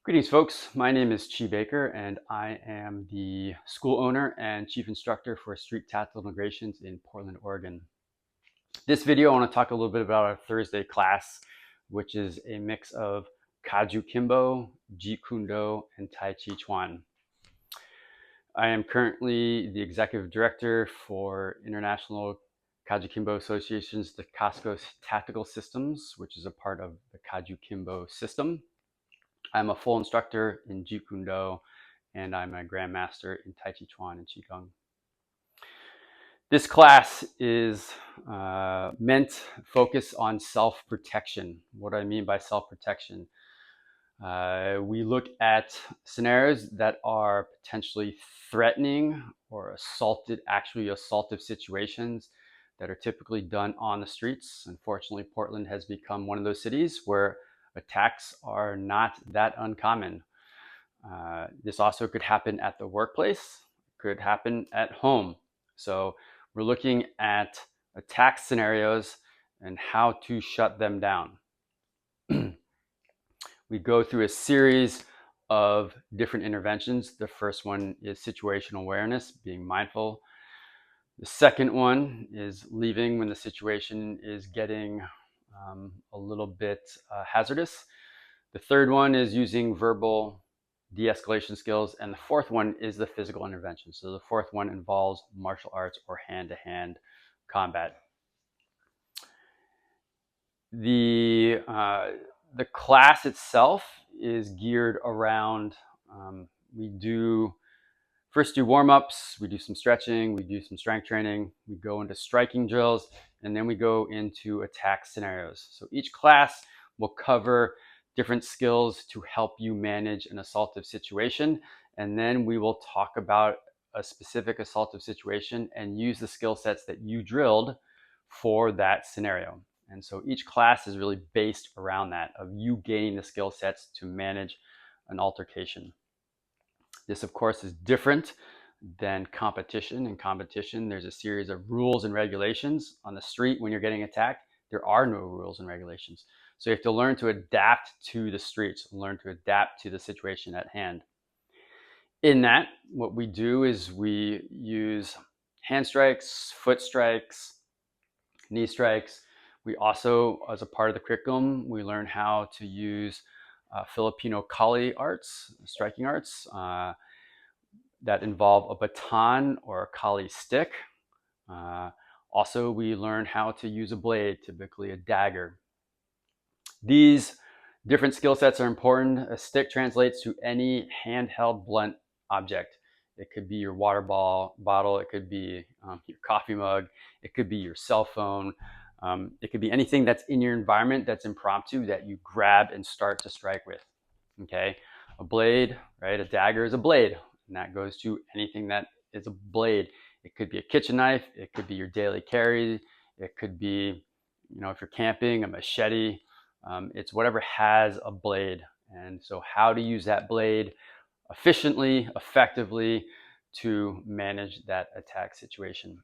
Greetings, folks. My name is Chi Baker, and I am the school owner and chief instructor for Street Tactical Integrations in Portland, Oregon. This video, I want to talk a little bit about our Thursday class, which is a mix of Kajukenbo, Jeet, and Tai Chi Chuan. I am currently the executive director for International Kajukenbo Association's the Costco Tactical Systems, which is a part of the Kajukenbo system. I'm a full instructor in Jeet and I'm a grandmaster in Tai Chi Chuan and Qigong. This class is meant focus on self-protection. What do I mean by self-protection? We look at scenarios that are potentially threatening or actually assaultive situations that are typically done on the streets. Unfortunately, Portland has become one of those cities where attacks are not that uncommon. This also could happen at the workplace, could happen at home. So we're looking at attack scenarios and how to shut them down. We go through a series of different interventions. The first one is situational awareness, being mindful. The second one is leaving when the situation is getting a little bit hazardous. The third one is using verbal de-escalation skills, and the fourth one is the physical intervention. So the fourth one involves martial arts or hand-to-hand combat. The class itself is geared around, we first do warm-ups, we do some stretching, we do some strength training, we go into striking drills, and then we go into attack scenarios. So each class will cover different skills to help you manage an assaultive situation, and then we will talk about a specific assaultive situation and use the skill sets that you drilled for that scenario. And so each class is really based around that, of you gaining the skill sets to manage an altercation. This, of course, is different than competition. In competition, there's a series of rules and regulations. On the street, when you're getting attacked, there are no rules and regulations. So you have to learn to adapt to the streets, learn to adapt to the situation at hand. In that, what we do is we use hand strikes, foot strikes, knee strikes. We also, as a part of the curriculum, we learn how to use Filipino kali arts, striking arts, that involve a baton or a kali stick. Also, we learn how to use a blade, typically a dagger. These different skill sets are important. A stick translates to any handheld blunt object. It could be your water bottle, it could be your coffee mug, it could be your cell phone. It could be anything that's in your environment that's impromptu that you grab and start to strike with. Okay, a blade, right? A dagger is a blade, and that goes to anything that is a blade. It could be a kitchen knife, it could be your daily carry, it could be, if you're camping, a machete. It's whatever has a blade. And so how to use that blade efficiently, effectively to manage that attack situation.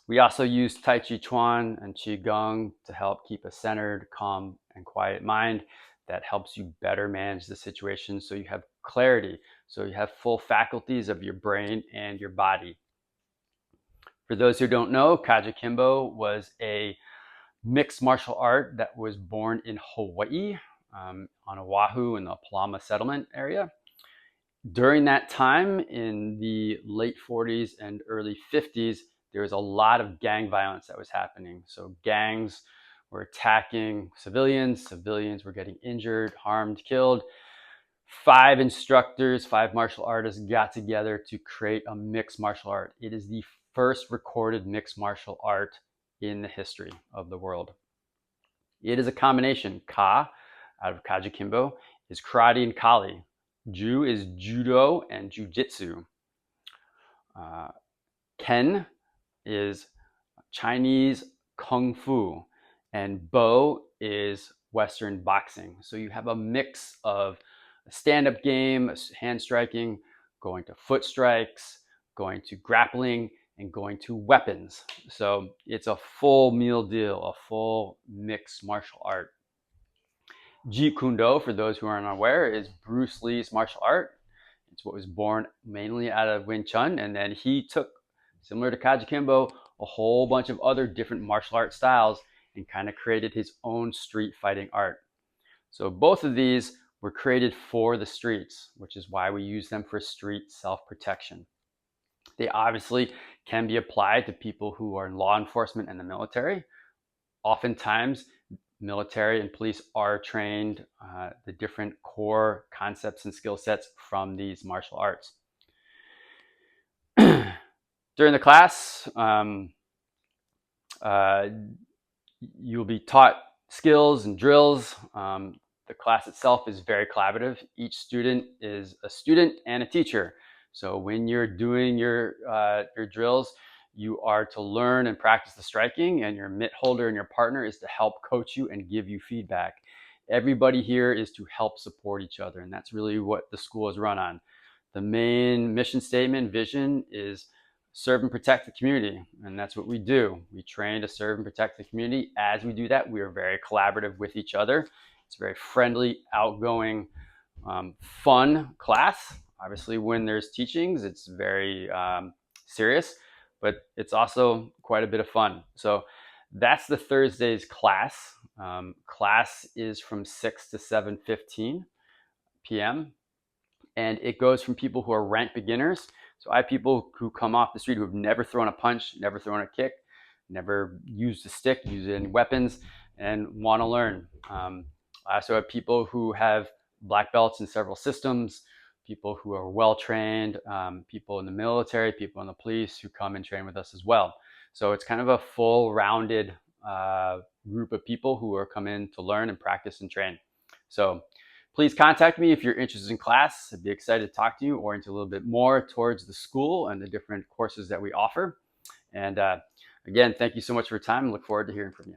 We also use Tai Chi Chuan and Qigong to help keep a centered, calm, and quiet mind. That helps you better manage the situation so you have clarity, so you have full faculties of your brain and your body. For those who don't know, Kajukenbo was a mixed martial art that was born in Hawaii, on Oahu in the Palama settlement area. During that time, in the late 40s and early 50s, there was a lot of gang violence that was happening. So gangs were attacking civilians, civilians were getting injured, harmed, killed. 5 instructors, 5 martial artists got together to create a mixed martial art. It is the first recorded mixed martial art in the history of the world. It is a combination. Ka, out of Kajukenbo, is karate and kali. Ju is judo and jujitsu. Ken is Chinese kung fu, and bo is Western boxing. So you have a mix of a stand-up game, hand striking, going to foot strikes, going to grappling, and going to weapons. So it's a full meal deal, a full mixed martial art. Jeet for those who aren't aware, is Bruce Lee's martial art. It's what was born mainly out of Wing Chun, and then he took, similar to Kajukenbo, a whole bunch of other different martial art styles and kind of created his own street fighting art. So both of these were created for the streets, which is why we use them for street self-protection. They obviously can be applied to people who are in law enforcement and the military. Oftentimes, military and police are trained the different core concepts and skill sets from these martial arts. During the class, you'll be taught skills and drills. The class itself is very collaborative. Each student is a student and a teacher. So when you're doing your drills, you are to learn and practice the striking, and your mitt holder and your partner is to help coach you and give you feedback. Everybody here is to help support each other, and that's really what the school is run on. The main mission statement, vision, is serve and protect the community, and that's what we do. We train to serve and protect the community. As we do that, we are very collaborative with each other. It's a very friendly, outgoing, fun class. Obviously, when there's teachings, it's very serious, but it's also quite a bit of fun. So that's the Thursday's class. Class is from 6 to 7:15 p.m. and it goes from people who are ranked beginners. So I have people who come off the street who have never thrown a punch, never thrown a kick, never used a stick, used any weapons, and want to learn. I also have people who have black belts in several systems, people who are well trained, people in the military, people in the police who come and train with us as well. So it's kind of a full rounded group of people who are come in to learn and practice and train. So please contact me if you're interested in class. I'd be excited to talk to you, orient you a little bit more towards the school and the different courses that we offer. And again, thank you so much for your time. I look forward to hearing from you.